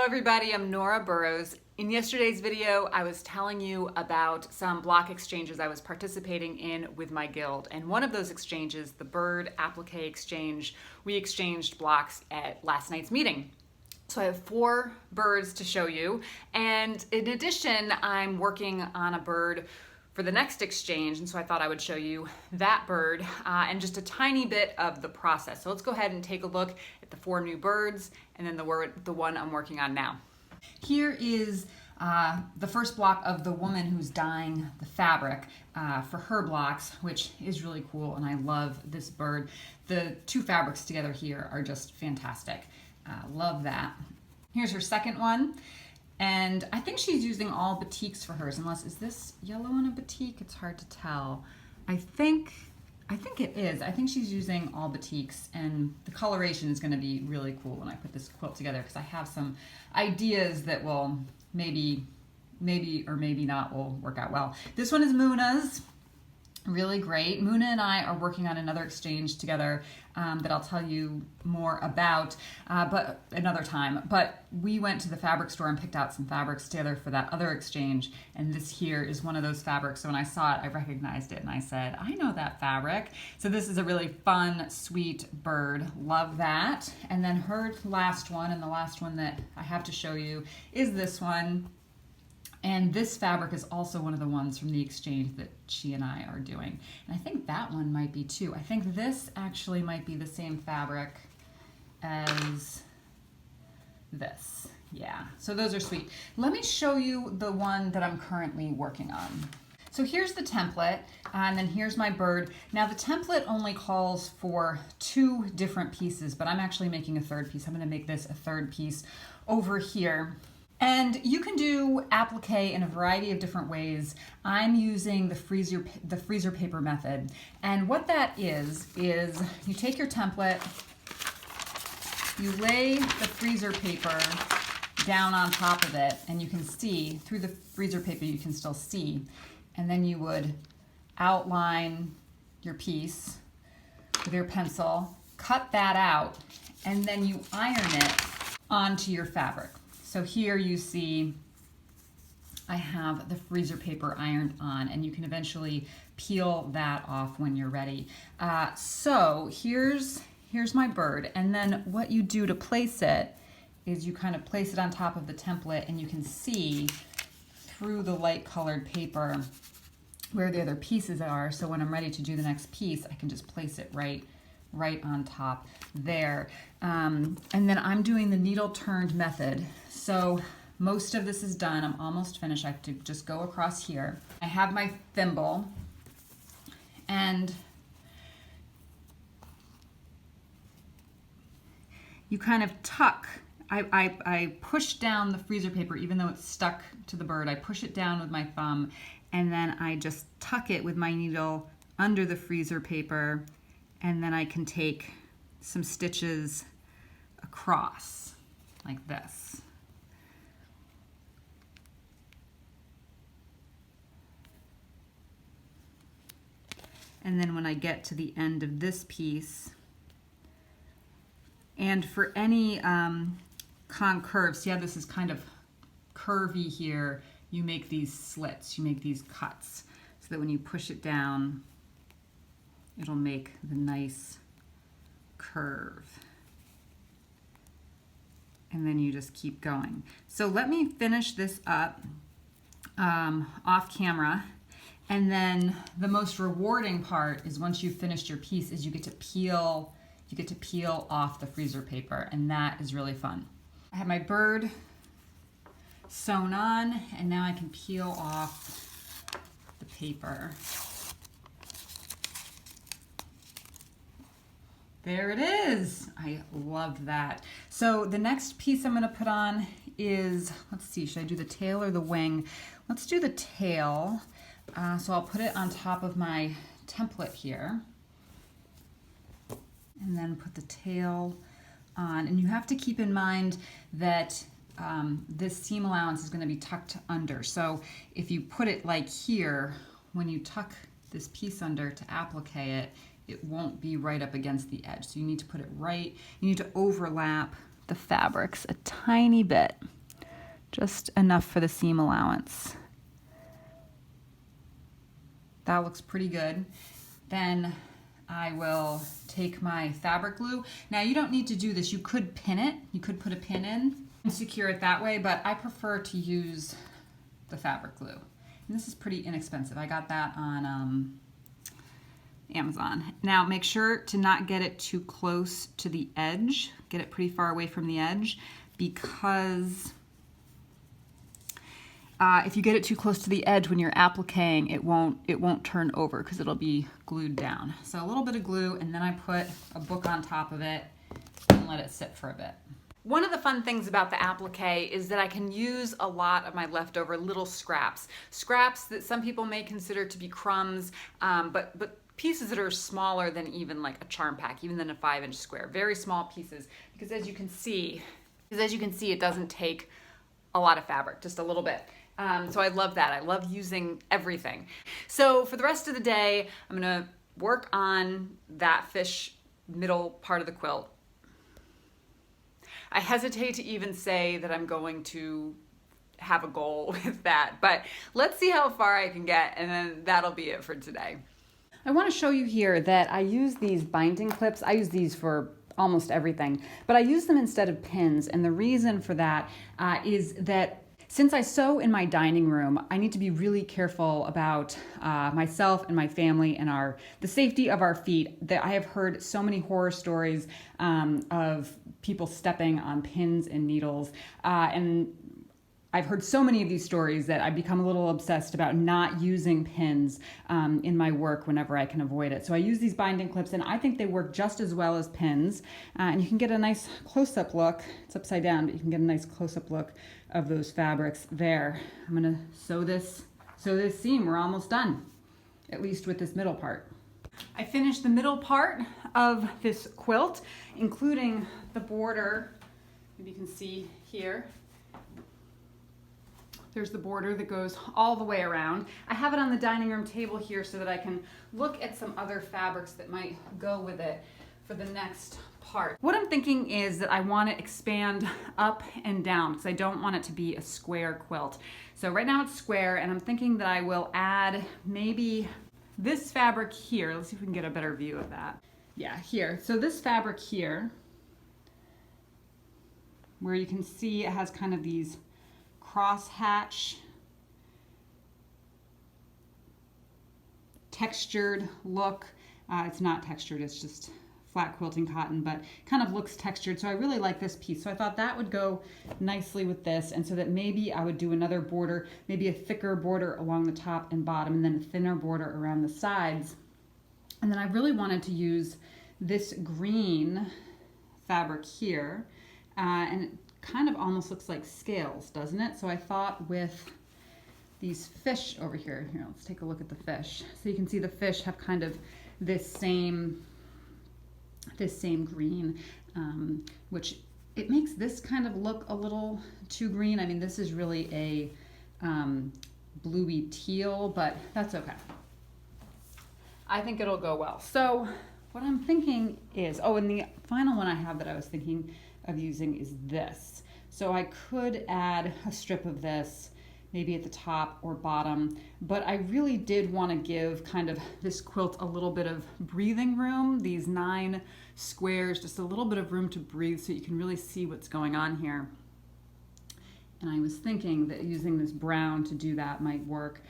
Hello everybody, I'm Nora Burrows. In yesterday's video, I was telling you about some block exchanges I was participating in with my guild. And one of those exchanges, the bird applique exchange, we exchanged blocks at last night's meeting. So I have 4 birds to show you. And in addition, I'm working on a bird for the next exchange, and so I thought I would show you that bird and just a tiny bit of the process. So let's go ahead and take a look at the 4 new birds and then the one I'm working on now. Here is the first block of the woman who's dyeing the fabric for her blocks, which is really cool, and I love this bird. The 2 fabrics together here are just fantastic. Love that. Here's her second one. And I think she's using all batiks for hers, unless, is this yellow on a batik? It's hard to tell. I think it is. I think she's using all batiks, and the coloration is going to be really cool when I put this quilt together, because I have some ideas that will maybe or maybe not will work out well. This one is Muna's. Really great. Muna and I are working on another exchange together that I'll tell you more about but another time. But we went to the fabric store and picked out some fabrics together for that other exchange, and this here is one of those fabrics. So when I saw it, I recognized it and I said, I know that fabric. So this is a really fun, sweet bird. Love that. And then her last one, and the last one that I have to show you, is this one. And this fabric is also one of the ones from the exchange that she and I are doing. And I think that one might be too. I think this actually might be the same fabric as this. Yeah, so those are sweet. Let me show you the one that I'm currently working on. So here's the template, and then here's my bird. Now the template only calls for 2 different pieces, but I'm actually making a 3rd piece. I'm gonna make this a 3rd piece over here. And you can do applique in a variety of different ways. I'm using the freezer paper method. And what that is you take your template, you lay the freezer paper down on top of it, and you can see, through the freezer paper you can still see, and then you would outline your piece with your pencil, cut that out, and then you iron it onto your fabric. So here you see I have the freezer paper ironed on, and you can eventually peel that off when you're ready. So here's my bird, and then what you do to place it is you kind of place it on top of the template, and you can see through the light colored paper where the other pieces are. So when I'm ready to do the next piece, I can just place it right on top there. And then I'm doing the needle turned method. So most of this is done. I'm almost finished. I have to just go across here. I have my thimble, and you kind of tuck. I push down the freezer paper, even though it's stuck to the bird. I push it down with my thumb, and then I just tuck it with my needle under the freezer paper, and then I can take some stitches across like this. And then when I get to the end of this piece, and for any concurves, see how this is kind of curvy here, you make these slits, you make these cuts, so that when you push it down, it'll make the nice curve. And then you just keep going. So let me finish this up off camera. And then the most rewarding part is once you've finished your piece is you get to peel off the freezer paper, and that is really fun. I have my bird sewn on, and now I can peel off the paper. There it is. I love that. So the next piece I'm going to put on is, let's see, should I do the tail or the wing? Let's do the tail. So I'll put it on top of my template here, and then put the tail on. And you have to keep in mind that this seam allowance is going to be tucked under. So if you put it like here, when you tuck this piece under to applique it, it won't be right up against the edge. So you need to put it right, you need to overlap the fabrics a tiny bit. just enough for the seam allowance. That looks pretty good. Then I will take my fabric glue. Now you don't need to do this. You could pin it. You could put a pin in and secure it that way, but I prefer to use the fabric glue. And this is pretty inexpensive. I got that on Amazon. Now make sure to not get it too close to the edge. Get it pretty far away from the edge, because if you get it too close to the edge when you're appliquing, it won't turn over because it'll be glued down. So a little bit of glue, and then I put a book on top of it and let it sit for a bit. One of the fun things about the applique is that I can use a lot of my leftover little scraps. Scraps that some people may consider to be crumbs, but pieces that are smaller than even like a charm pack, even than a 5-inch square. Very small pieces, because as you can see, it doesn't take a lot of fabric, just a little bit. So I love that. I love using everything. So for the rest of the day, I'm gonna work on that fish middle part of the quilt. I hesitate to even say that I'm going to have a goal with that, but let's see how far I can get, and then that'll be it for today. I want to show you here that I use these binding clips. I use these for almost everything, but I use them instead of pins, and the reason for that is that since I sew in my dining room, I need to be really careful about myself and my family and the safety of our feet. That I have heard so many horror stories of people stepping on pins and needles, and I've heard so many of these stories that I've become a little obsessed about not using pins in my work whenever I can avoid it. So I use these binding clips, and I think they work just as well as pins. And you can get a nice close-up look. It's upside down, but you can get a nice close-up look of those fabrics there. I'm gonna sew this seam. We're almost done, at least with this middle part. I finished the middle part of this quilt, including the border. Maybe you can see here. There's the border that goes all the way around. I have it on the dining room table here so that I can look at some other fabrics that might go with it for the next part. What I'm thinking is that I want to expand up and down because I don't want it to be a square quilt. So right now it's square, and I'm thinking that I will add maybe this fabric here. Let's see if we can get a better view of that. Yeah, here. So this fabric here, where you can see it has kind of these crosshatch textured look. It's not textured, it's just flat quilting cotton, but kind of looks textured. So I really like this piece. So I thought that would go nicely with this, and so that maybe I would do another border, maybe a thicker border along the top and bottom, and then a thinner border around the sides. And then I really wanted to use this green fabric here, and it kind of almost looks like scales, doesn't it? So I thought with these fish over here, let's take a look at the fish. So you can see the fish have kind of this same green, which it makes this kind of look a little too green. I mean, this is really a bluey teal, but that's okay. I think it'll go well. So what I'm thinking is, and the final one I have that I was thinking of using is this. So I could add a strip of this maybe at the top or bottom, but I really did want to give kind of this quilt a little bit of breathing room, these 9 squares, just a little bit of room to breathe so you can really see what's going on here. And I was thinking that using this brown to do that might work,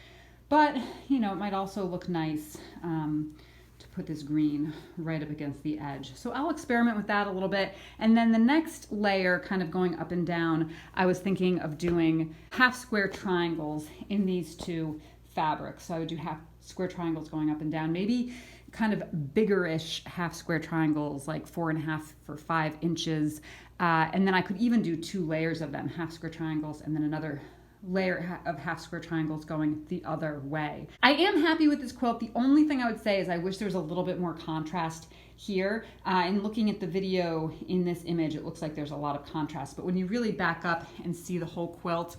but it might also look nice to put this green right up against the edge. So I'll experiment with that a little bit. And then the next layer, kind of going up and down, I was thinking of doing half square triangles in these 2 fabrics. So I would do half square triangles going up and down, maybe kind of biggerish half square triangles, like 4.5 for 5 inches. And then I could even do 2 layers of them, half square triangles, and then another layer of half square triangles going the other way. I am happy with this quilt. The only thing I would say is I wish there was a little bit more contrast here. And looking at the video in this image, it looks like there's a lot of contrast, but when you really back up and see the whole quilt,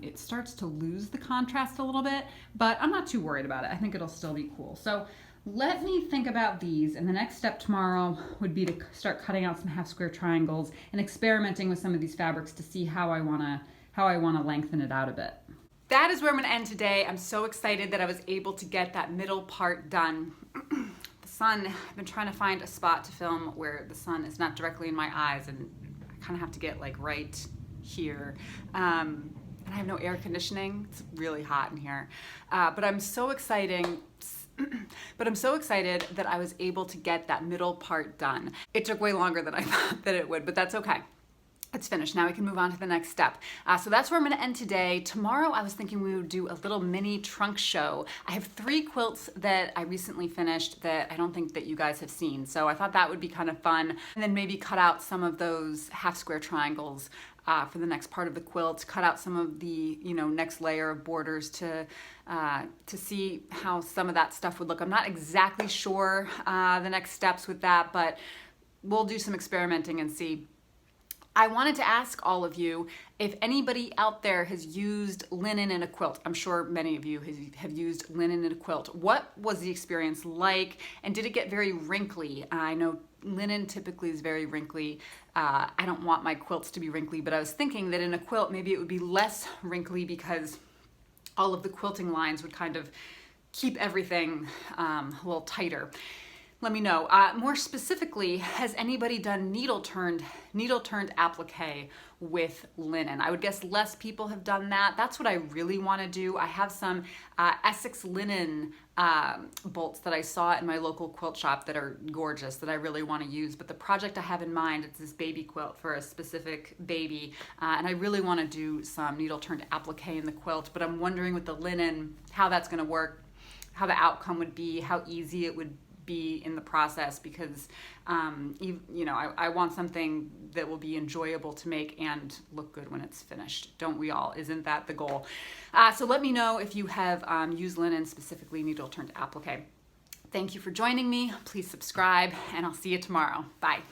it starts to lose the contrast a little bit, but I'm not too worried about it. I think it'll still be cool. So let me think about these, and the next step tomorrow would be to start cutting out some half square triangles and experimenting with some of these fabrics to see how I want how I want to lengthen it out a bit. That is where I'm going to end today. I'm so excited that I was able to get that middle part done. The sun, I've been trying to find a spot to film where the sun is not directly in my eyes, and I kind of have to get like right here. And I have no air conditioning. It's really hot in here. But I'm so excited that I was able to get that middle part done. It took way longer than I thought that it would, but that's okay. It's finished. Now we can move on to the next step. So that's where I'm going to end today. Tomorrow I was thinking we would do a little mini trunk show. I have 3 quilts that I recently finished that I don't think that you guys have seen. So I thought that would be kind of fun. And then maybe cut out some of those half square triangles for the next part of the quilt, cut out some of the next layer of borders to see how some of that stuff would look. I'm not exactly sure the next steps with that, but we'll do some experimenting and see. I wanted to ask all of you if anybody out there has used linen in a quilt. I'm sure many of you have used linen in a quilt. What was the experience like, and did it get very wrinkly? I know linen typically is very wrinkly. I don't want my quilts to be wrinkly, but I was thinking that in a quilt maybe it would be less wrinkly because all of the quilting lines would kind of keep everything a little tighter. Let me know. More specifically, has anybody done needle-turned applique with linen? I would guess less people have done that. That's what I really want to do. I have some Essex linen bolts that I saw in my local quilt shop that are gorgeous that I really want to use. But the project I have in mind, it's this baby quilt for a specific baby. And I really want to do some needle-turned applique in the quilt. But I'm wondering with the linen, how that's going to work, how the outcome would be, how easy it would be in the process, because I want something that will be enjoyable to make and look good when it's finished. Don't we all? Isn't that the goal? So let me know if you have used linen, specifically needle-turned applique. Thank you for joining me. Please subscribe, and I'll see you tomorrow. Bye.